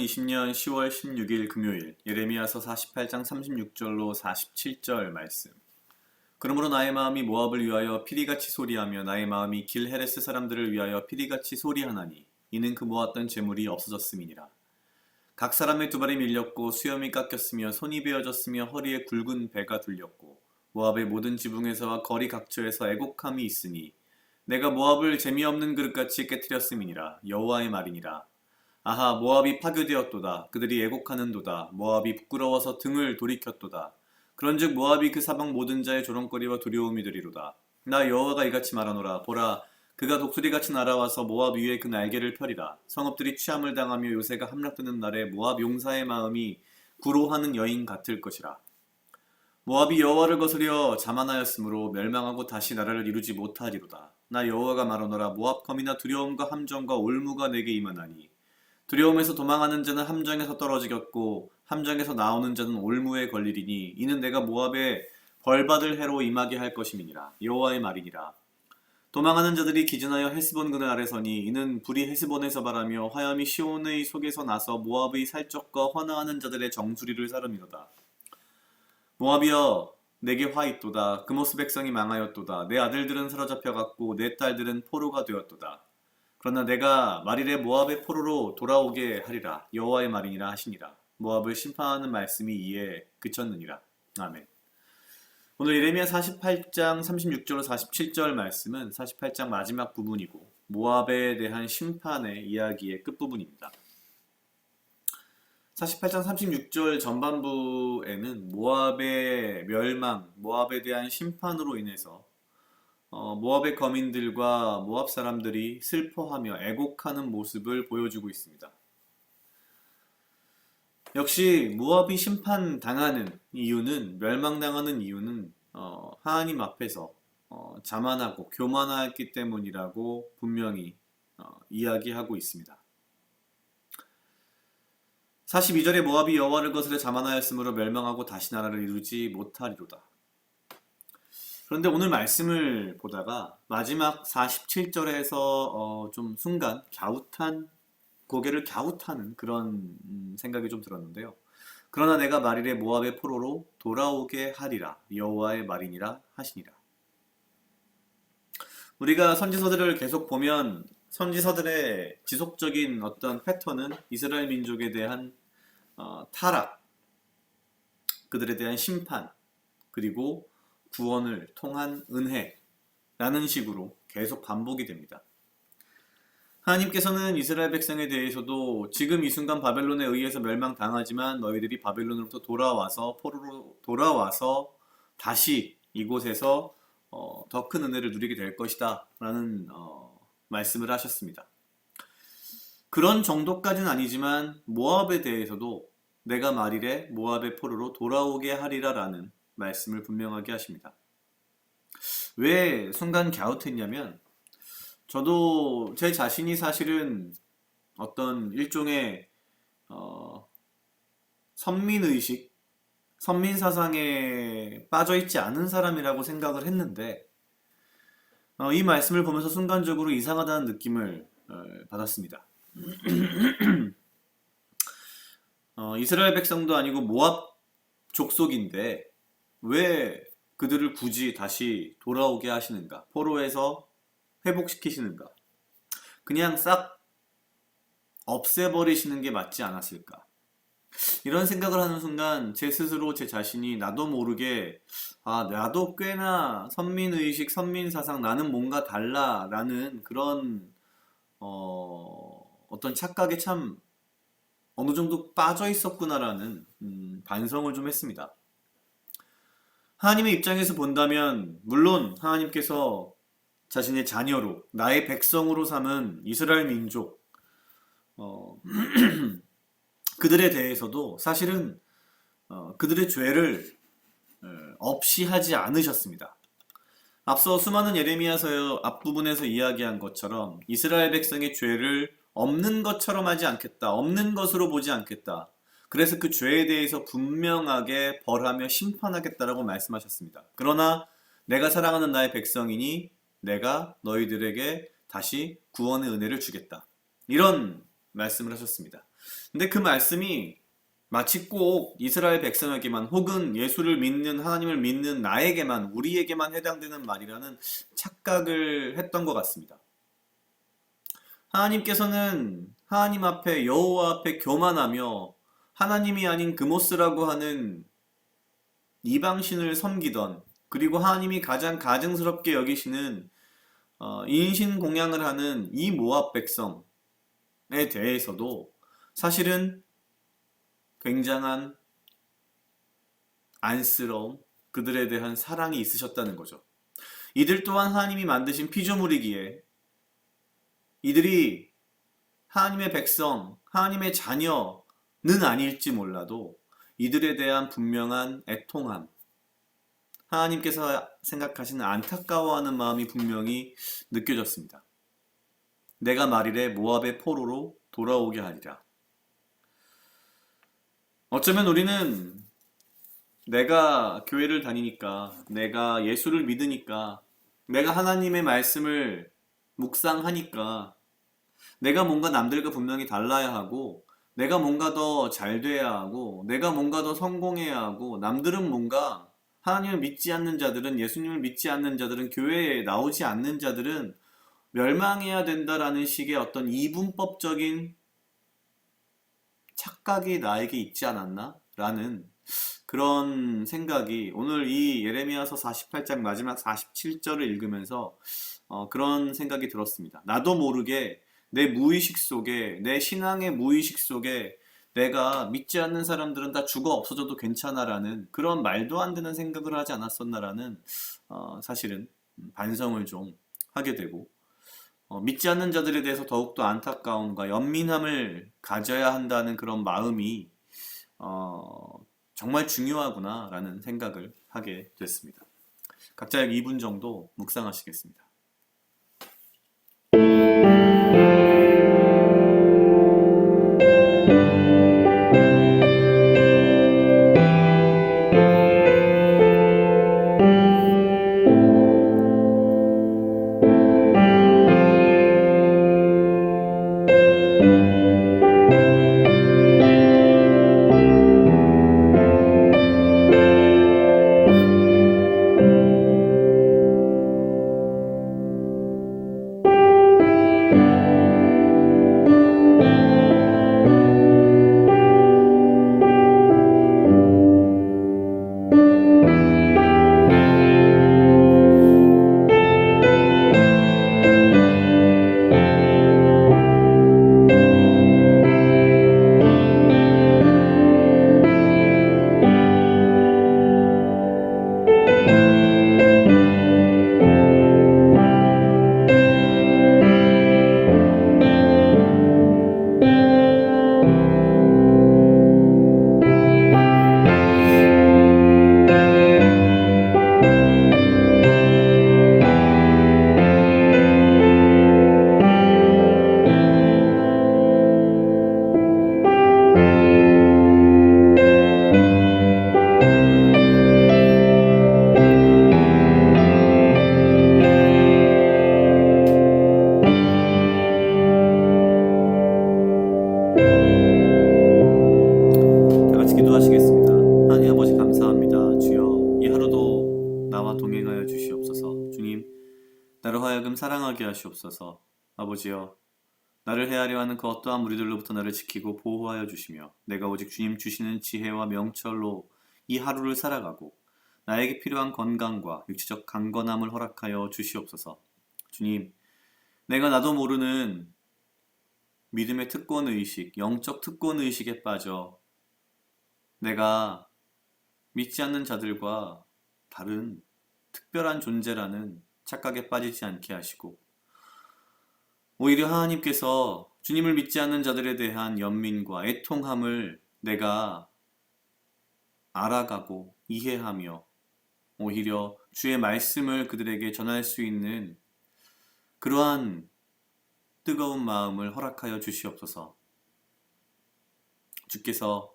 2020년 10월 16일 금요일 예레미야서 48장 36절로 47절 말씀. 그러므로 나의 마음이 모압을 위하여 피리같이 소리하며 나의 마음이 길 헤레스 사람들을 위하여 피리같이 소리하나니 이는 그 모았던 재물이 없어졌음이니라. 각 사람의 두 발이 밀렸고 수염이 깎였으며 손이 베어졌으며 허리에 굵은 배가 둘렸고 모압의 모든 지붕에서와 거리 각처에서 애곡함이 있으니 내가 모압을 재미없는 그릇같이 깨뜨렸음이니라. 여호와의 말이니라. 아하, 모압이 파괴되었도다. 그들이 애곡하는도다. 모압이 부끄러워서 등을 돌이켰도다. 그런즉 모압이 그 사방 모든 자의 조롱거리와 두려움이 되리로다. 나 여호와가 이같이 말하노라. 보라, 그가 독수리같이 날아와서 모압 위에 그 날개를 펴리라. 성읍들이 취함을 당하며 요새가 함락되는 날에 모압 용사의 마음이 구로하는 여인 같을 것이라. 모압이 여호와를 거스려 자만하였으므로 멸망하고 다시 나라를 이루지 못하리로다. 나 여호와가 말하노라. 모압 검이나 두려움과 함정과 올무가 내게 임하나니 두려움에서 도망하는 자는 함정에서 떨어지겠고 함정에서 나오는 자는 올무에 걸리리니 이는 내가 모압에 벌받을 해로 임하게 할 것임이니라. 여호와의 말이니라. 도망하는 자들이 기진하여 헤스본 그늘 아래 서니 이는 불이 헤스본에서 발하며 화염이 시온의 속에서 나서 모압의 살적과 헌화하는 자들의 정수리를 사름이로다. 모압이여, 내게 화 있도다. 그모스 백성이 망하였도다. 내 아들들은 사로잡혀갔고 내 딸들은 포로가 되었도다. 그러나 내가 말일에 모압의 포로로 돌아오게 하리라. 여호와의 말이니라 하시니라. 모압을 심판하는 말씀이 이에 그쳤느니라. 아멘. 오늘 예레미야 48장 36절로 47절 말씀은 48장 마지막 부분이고 모압에 대한 심판의 이야기의 끝부분입니다. 48장 36절 전반부에는 모압의 멸망, 모압에 대한 심판으로 인해서 모압의 거민들과 모압 사람들이 슬퍼하며 애곡하는 모습을 보여주고 있습니다. 역시 모압이 심판당하는 이유는, 멸망당하는 이유는 하나님 앞에서 자만하고 교만하였기 때문이라고 분명히 이야기하고 있습니다. 42절에 모압이 여호와를 거스려 자만하였으므로 멸망하고 다시 나라를 이루지 못하리로다. 그런데 오늘 말씀을 보다가 마지막 47절에서 좀 순간 고개를 갸웃하는 그런 생각이 좀 들었는데요. 그러나 내가 말일에 모압의 포로로 돌아오게 하리라. 여호와의 말이니라 하시니라. 우리가 선지서들을 계속 보면 선지서들의 지속적인 어떤 패턴은 이스라엘 민족에 대한 타락, 그들에 대한 심판, 그리고 구원을 통한 은혜라는 식으로 계속 반복이 됩니다. 하나님께서는 이스라엘 백성에 대해서도 지금 이 순간 바벨론에 의해서 멸망당하지만 너희들이 바벨론으로부터 돌아와서 포로로 돌아와서 다시 이곳에서 더 큰 은혜를 누리게 될 것이다 라는 말씀을 하셨습니다. 그런 정도까지는 아니지만 모압에 대해서도 내가 말일에 모압의 포로로 돌아오게 하리라 라는 말씀을 분명하게 하십니다. 왜 순간 갸웃했냐면 저도 제 자신이 사실은 어떤 일종의 선민의식, 선민사상에 빠져있지 않은 사람이라고 생각을 했는데 이 말씀을 보면서 순간적으로 이상하다는 느낌을 받았습니다. 이스라엘 백성도 아니고 모압 족속인데 왜 그들을 굳이 다시 돌아오게 하시는가? 포로에서 회복시키시는가? 그냥 싹 없애버리시는 게 맞지 않았을까? 이런 생각을 하는 순간 제 스스로 제 자신이 나도 모르게 나도 꽤나 선민의식, 선민사상, 나는 뭔가 달라 라는 그런 어떤 착각에 참 어느 정도 빠져 있었구나라는 반성을 좀 했습니다. 하나님의 입장에서 본다면 물론 하나님께서 자신의 자녀로 나의 백성으로 삼은 이스라엘 민족 그들에 대해서도 사실은 그들의 죄를 없이 하지 않으셨습니다. 앞서 수많은 예레미야서 앞부분에서 이야기한 것처럼 이스라엘 백성의 죄를 없는 것처럼 하지 않겠다, 없는 것으로 보지 않겠다. 그래서 그 죄에 대해서 분명하게 벌하며 심판하겠다라고 말씀하셨습니다. 그러나 내가 사랑하는 나의 백성이니 내가 너희들에게 다시 구원의 은혜를 주겠다. 이런 말씀을 하셨습니다. 근데 그 말씀이 마치 꼭 이스라엘 백성에게만 혹은 예수를 믿는 하나님을 믿는 나에게만 우리에게만 해당되는 말이라는 착각을 했던 것 같습니다. 하나님께서는 하나님 앞에 여호와 앞에 교만하며 하나님이 아닌 그모스라고 하는 이방신을 섬기던 그리고 하나님이 가장 가증스럽게 여기시는 인신공양을 하는 이 모압 백성에 대해서도 사실은 굉장한 안쓰러움, 그들에 대한 사랑이 있으셨다는 거죠. 이들 또한 하나님이 만드신 피조물이기에 이들이 하나님의 백성, 하나님의 자녀는 아닐지 몰라도 이들에 대한 분명한 애통함, 하나님께서 생각하시는 안타까워하는 마음이 분명히 느껴졌습니다. 내가 말이래 모압의 포로로 돌아오게 하리라. 어쩌면 우리는 내가 교회를 다니니까, 내가 예수를 믿으니까, 내가 하나님의 말씀을 묵상하니까, 내가 뭔가 남들과 분명히 달라야 하고, 내가 뭔가 더 잘 돼야 하고, 내가 뭔가 더 성공해야 하고, 남들은 뭔가 하나님을 믿지 않는 자들은, 예수님을 믿지 않는 자들은, 교회에 나오지 않는 자들은 멸망해야 된다라는 식의 어떤 이분법적인 착각이 나에게 있지 않았나? 라는 그런 생각이 오늘 이 예레미야서 48장 마지막 47절을 읽으면서 그런 생각이 들었습니다. 나도 모르게 내 무의식 속에, 내 신앙의 무의식 속에 내가 믿지 않는 사람들은 다 죽어 없어져도 괜찮아라는 그런 말도 안 되는 생각을 하지 않았었나라는 사실은 반성을 좀 하게 되고 믿지 않는 자들에 대해서 더욱더 안타까움과 연민함을 가져야 한다는 그런 마음이 정말 중요하구나라는 생각을 하게 됐습니다. 각자 약 2분 정도 묵상하시겠습니다. 다 같이 기도하시겠습니다. 하나님 아버지 감사합니다. 주여 이 하루도 나와 동행하여 주시옵소서. 주님 나를 하여금 사랑하게 하시옵소서. 아버지여 나를 헤아려 하는 그 어떠한 무리들로부터 나를 지키고 보호하여 주시며 내가 오직 주님 주시는 지혜와 명철로 이 하루를 살아가고 나에게 필요한 건강과 육체적 강건함을 허락하여 주시옵소서. 주님 내가 나도 모르는 믿음의 특권의식, 영적 특권의식에 빠져 내가 믿지 않는 자들과 다른 특별한 존재라는 착각에 빠지지 않게 하시고 오히려 하나님께서 주님을 믿지 않는 자들에 대한 연민과 애통함을 내가 알아가고 이해하며 오히려 주의 말씀을 그들에게 전할 수 있는 그러한 뜨거운 마음을 허락하여 주시옵소서. 주께서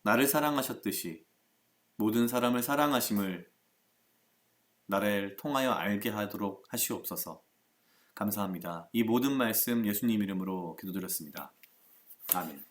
나를 사랑하셨듯이 모든 사람을 사랑하심을 나를 통하여 알게 하도록 하시옵소서. 감사합니다. 이 모든 말씀 예수님 이름으로 기도드렸습니다. 아멘.